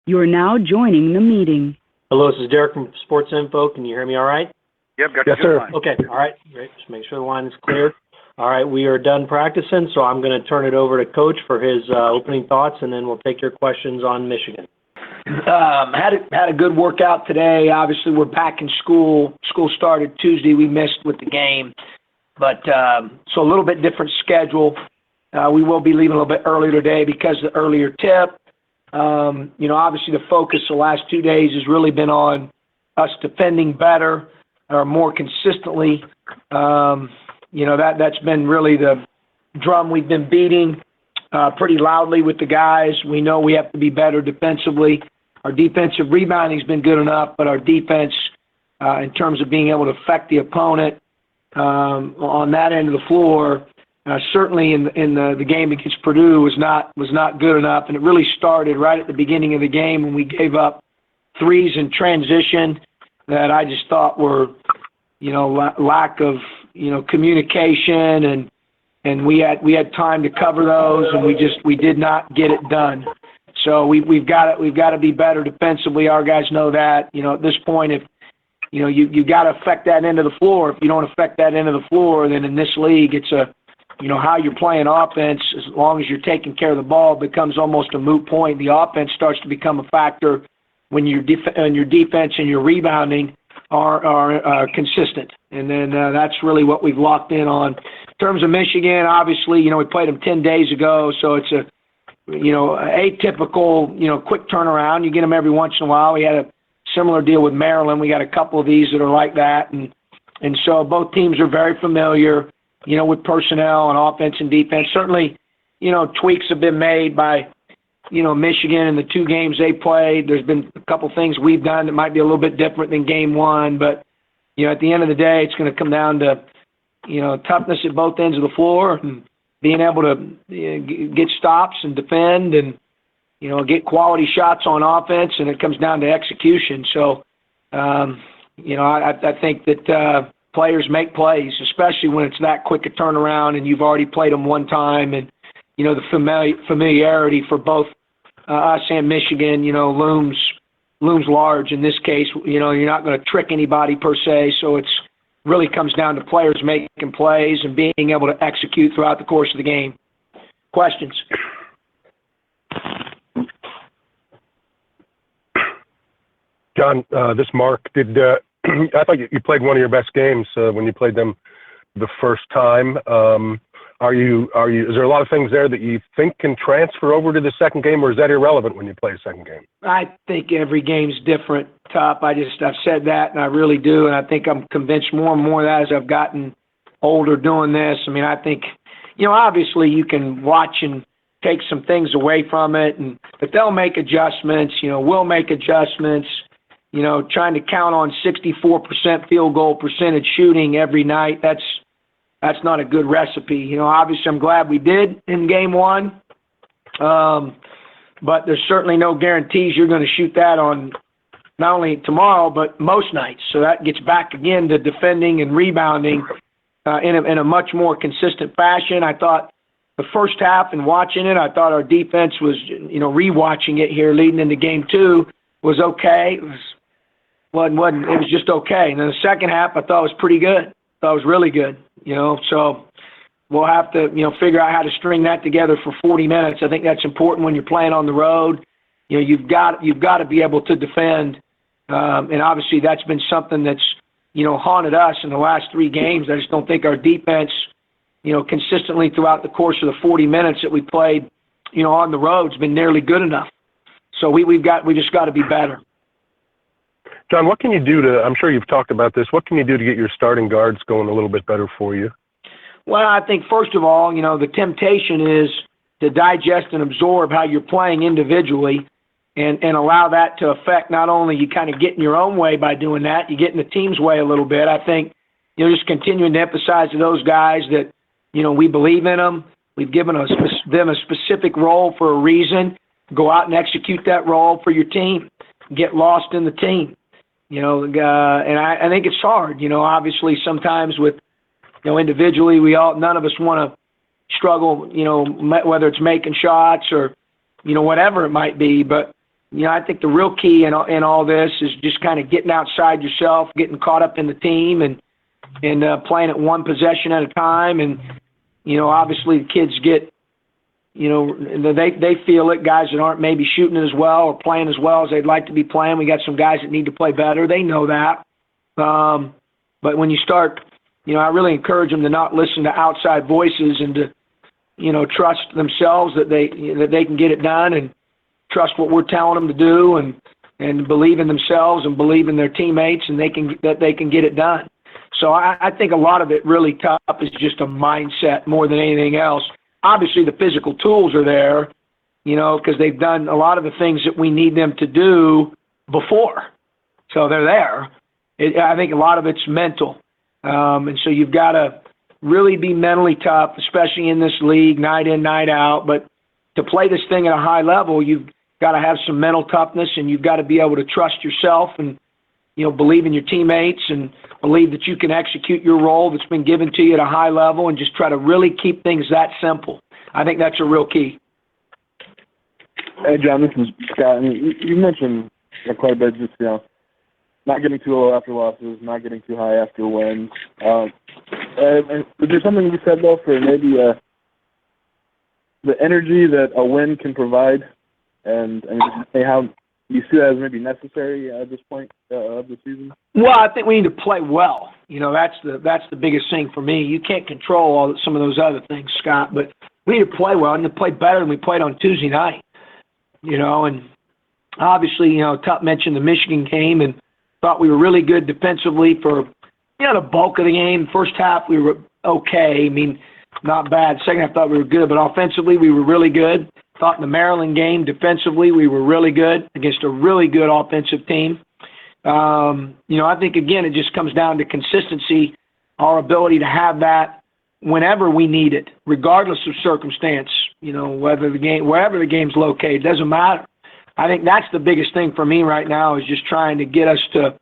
You are now joining the meeting. Hello, this is Derek from Sports Info. Can you hear me all right? Yep, got Yes, you. sir. Line. Okay, all right, great. Just make sure the line is clear. All right, we are done practicing, so I'm going to turn it over to Coach for his opening thoughts, and then we'll take your questions on Michigan. Had a good workout today. Obviously, we're back in school. School started Tuesday. We missed with the game, but so a little bit different schedule. We will be leaving a little bit earlier today because of the earlier tip. Obviously the focus the last 2 days has really been on us defending better or more consistently. That's been really the drum we've been beating pretty loudly with the guys. We know we have to be better defensively. Our defensive rebounding has been good enough, but our defense, in terms of being able to affect the opponent on that end of the floor, certainly in the game against Purdue was not good enough, and it really started right at the beginning of the game when we gave up threes in transition that I just thought were, lack of communication, and we had time to cover those, and we did not get it done. So we've got to be better defensively. Our guys know that. At this point, if you got to affect that end of the floor. If you don't affect that end of the floor, then in this league, it's how you're playing offense, as long as you're taking care of the ball, becomes almost a moot point. The offense starts to become a factor when your defense and your rebounding are consistent. And then that's really what we've locked in on. In terms of Michigan, obviously, we played them 10 days ago, so it's atypical, quick turnaround. You get them every once in a while. We had a similar deal with Maryland. We got a couple of these that are like that. And so both teams are very familiar, with personnel and offense and defense. Certainly, tweaks have been made by, Michigan in the 2 games they played. There's been a couple things we've done that might be a little bit different than game 1. But, at the end of the day, it's going to come down to, toughness at both ends of the floor and being able to get stops and defend and, get quality shots on offense. And it comes down to execution. So, I think that players make plays, especially when it's that quick a turnaround and you've already played them one time. And, the familiarity for both us and Michigan, looms large in this case. You're not going to trick anybody per se. So it's really comes down to players making plays and being able to execute throughout the course of the game. Questions? John, this is Mark. I thought you played one of your best games when you played them the first time. Is there a lot of things there that you think can transfer over to the second game, or is that irrelevant when you play a second game? I think every game's different, Top. I've said that, and I really do, and I think I'm convinced more and more of that as I've gotten older doing this. I mean, I think, obviously you can watch and take some things away from it, but they'll make adjustments. We'll make adjustments. Trying to count on 64% field goal percentage shooting every night, that's not a good recipe. Obviously I'm glad we did in game 1, but there's certainly no guarantees you're going to shoot that on not only tomorrow, but most nights. So that gets back again to defending and rebounding in a much more consistent fashion. I thought the first half and watching it, I thought our defense was, rewatching it here leading into game 2 was okay. It was just okay. And then the second half I thought was pretty good. I thought it was really good. So we'll have to, figure out how to string that together for 40 minutes. I think that's important when you're playing on the road. You've got to be able to defend. And obviously that's been something that's, haunted us in the last 3 games. I just don't think our defense, consistently throughout the course of the 40 minutes that we played, on the road has been nearly good enough. So we just got to be better. John, what can you do I'm sure you've talked about this, what can you do to get your starting guards going a little bit better for you? Well, I think first of all, the temptation is to digest and absorb how you're playing individually and allow that to affect not only you kind of get in your own way by doing that, you get in the team's way a little bit. I think, just continuing to emphasize to those guys that, we believe in them. We've given them a specific role for a reason. Go out and execute that role for your team. Get lost in the team. And I think it's hard, obviously sometimes with, individually, none of us want to struggle, whether it's making shots or, whatever it might be. But, I think the real key in all this is just kind of getting outside yourself, getting caught up in the team, and playing it one possession at a time. And, obviously the kids get, they feel it. Guys that aren't maybe shooting it as well or playing as well as they'd like to be playing. We got some guys that need to play better. They know that. But when you start, I really encourage them to not listen to outside voices and to, trust themselves that they can get it done, and trust what we're telling them to do, and believe in themselves and believe in their teammates, and that they can get it done. So I think a lot of it really tough is just a mindset more than anything else. Obviously the physical tools are there, because they've done a lot of the things that we need them to do before. So they're there. I think a lot of it's mental. And so you've got to really be mentally tough, especially in this league, night in, night out. But to play this thing at a high level, you've got to have some mental toughness, and you've got to be able to trust yourself and, believe in your teammates and believe that you can execute your role that's been given to you at a high level, and just try to really keep things that simple. I think that's a real key. Hey, John, this is Scott. You mentioned quite a bit just, not getting too low after losses, not getting too high after wins. Was there something you said, though, for maybe the energy that a win can provide, and how you see that as maybe necessary at this point of the season? Well, I think we need to play well. That's the biggest thing for me. You can't control some of those other things, Scott, but we need to play well and to play better than we played on Tuesday night. And obviously, Tup mentioned the Michigan game, and thought we were really good defensively for, the bulk of the game. First half, we were okay. Not bad. Second half, I thought we were good, but offensively, we were really good. Thought in the Maryland game, defensively, we were really good against a really good offensive team. I think, again, it just comes down to consistency, our ability to have that whenever we need it, regardless of circumstance, wherever the game's located, doesn't matter. I think that's the biggest thing for me right now, is just trying to get us to,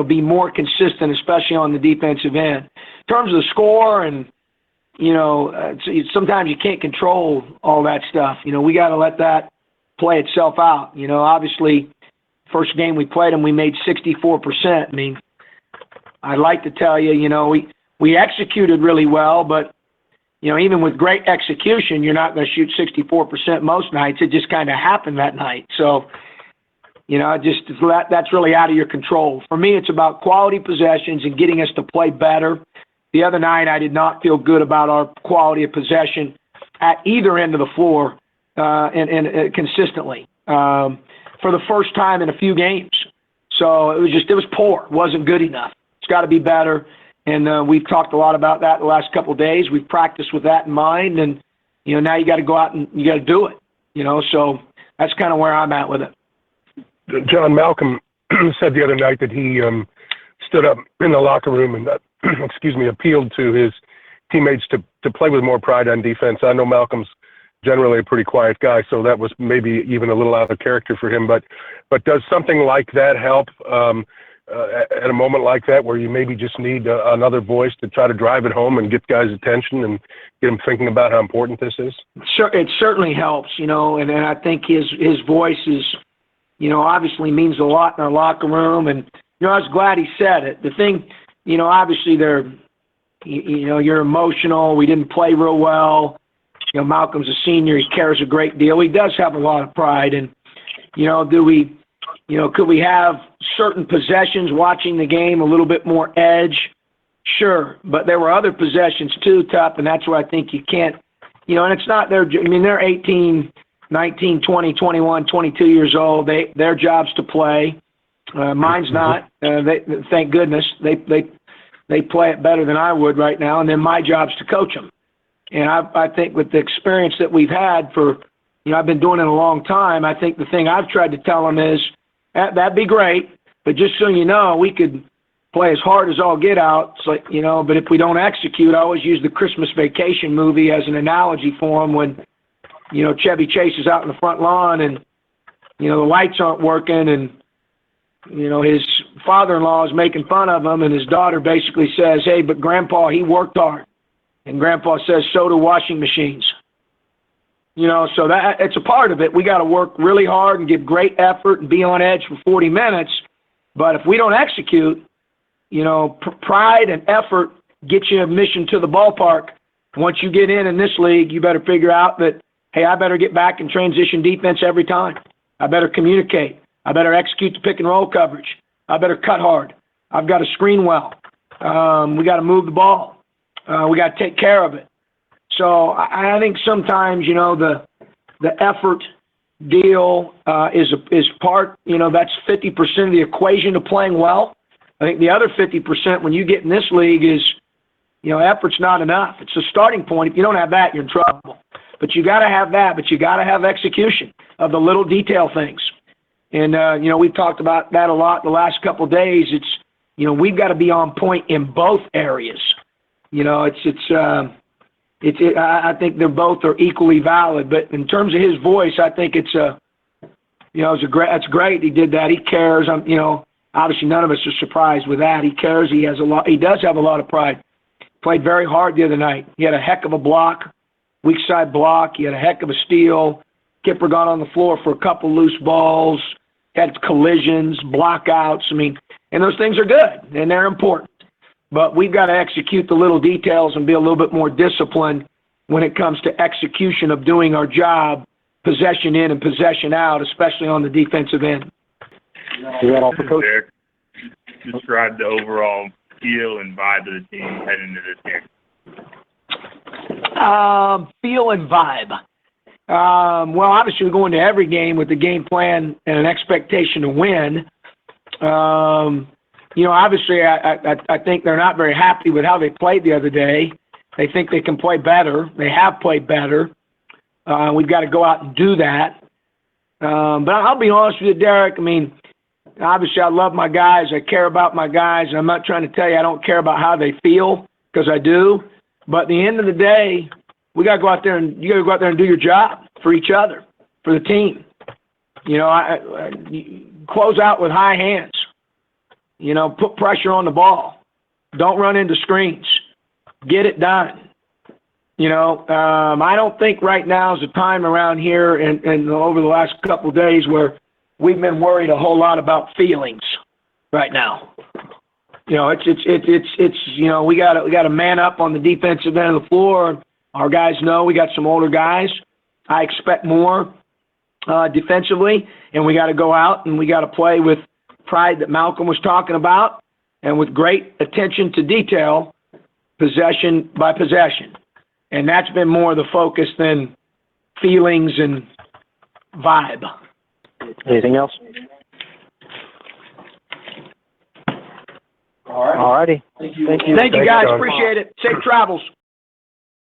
be more consistent, especially on the defensive end. In terms of the score and, sometimes you can't control all that stuff. We got to let that play itself out. Obviously, first game we played them, we made 64%. I'd like to tell you, we executed really well, but, even with great execution, you're not going to shoot 64% most nights. It just kind of happened that night. So, that's really out of your control. For me, it's about quality possessions and getting us to play better. The other night, I did not feel good about our quality of possession at either end of the floor and consistently for the first time in a few games. So it was poor. It wasn't good enough. It's got to be better. And we've talked a lot about that the last couple of days. We've practiced with that in mind. And, now you got to go out and you got to do it. So that's kind of where I'm at with it. John, Malcolm said the other night that he stood up in the locker room and appealed to his teammates to play with more pride on defense. I know Malcolm's generally a pretty quiet guy, so that was maybe even a little out of character for him. But does something like that help at a moment like that, where you maybe just need another voice to try to drive it home and get guys' attention and get them thinking about how important this is? Sure, it certainly helps, and I think his voice is, obviously means a lot in our locker room. And, I was glad he said it. The thing, obviously you're emotional. We didn't play real well. Malcolm's a senior. He cares a great deal. He does have a lot of pride. And, could we have certain possessions watching the game a little bit more edge? Sure. But there were other possessions too, Tup, and that's where I think you can't, and it's not they're 18, 19, 20, 21, 22 years old. Their job's to play. Mine's not. Thank goodness. They play it better than I would right now, and then my job's to coach them. And I think with the experience that we've had for, I've been doing it a long time, I think the thing I've tried to tell them is, that'd be great, but just so you know, we could play as hard as all get out. It's like, but if we don't execute, I always use the Christmas Vacation movie as an analogy for them when, Chevy Chase is out in the front lawn and, the lights aren't working and, his father-in-law is making fun of him, and his daughter basically says, "Hey, but Grandpa, he worked hard." And Grandpa says, "So do washing machines." You know, so that it's a part of it. We got to work really hard and give great effort and be on edge for 40 minutes. But if we don't execute, you know, pride and effort get you admission to the ballpark. Once you get in this league, you better figure out that, hey, I better get back in transition defense every time. I better communicate. I better execute the pick and roll coverage. I better cut hard. I've got to screen well. We got to move the ball. We got to take care of it. So I think sometimes, you know, the effort deal is part, you know, that's 50% of the equation to playing well. I think the other 50% when you get in this league is, you know, effort's not enough. It's a starting point. If you don't have that, you're in trouble. But you got to have that, but you got to have execution of the little detail things. And, you know, we've talked about that a lot the last couple of days. It's, you know, we've got to be on point in both areas. You know, I think they're both are equally valid, but in terms of his voice, I think it's that's great. He did that. He cares. You know, obviously none of us are surprised with that. He cares. He does have a lot of pride. Played very hard the other night. He had a heck of a block, weak side block. He had a heck of a steal. Kipper got on the floor for a couple loose balls, had collisions, blockouts. I mean, and those things are good and they're important. But we've got to execute the little details and be a little bit more disciplined when it comes to execution of doing our job, possession in and possession out, especially on the defensive end. Is that all for Coach? Derek, describe the overall feel and vibe of the team heading into this game. Feel and vibe. Well, obviously, we're going to every game with the game plan and an expectation to win. You know, obviously, I think they're not very happy with how they played the other day. They think they can play better. They have played better. We've got to go out and do that. But I'll be honest with you, Derek. I mean, obviously, I love my guys. I care about my guys. And I'm not trying to tell you I don't care about how they feel, because I do. But at the end of the day, we got to go out there and you got to go out there and do your job for each other, for the team. You know, close out with high hands. You know, put pressure on the ball. Don't run into screens. Get it done. You know, I don't think right now is the time around here and over the last couple of days where we've been worried a whole lot about feelings right now. You know, it's you know, we got to man up on the defensive end of the floor. Our guys know we got some older guys. I expect more defensively, and we got to go out and we got to play with pride that Malcolm was talking about, and with great attention to detail, possession by possession. And that's been more the focus than feelings and vibe. Anything else? All righty. Thank you. Thank you, guys. John. Appreciate it. Safe travels.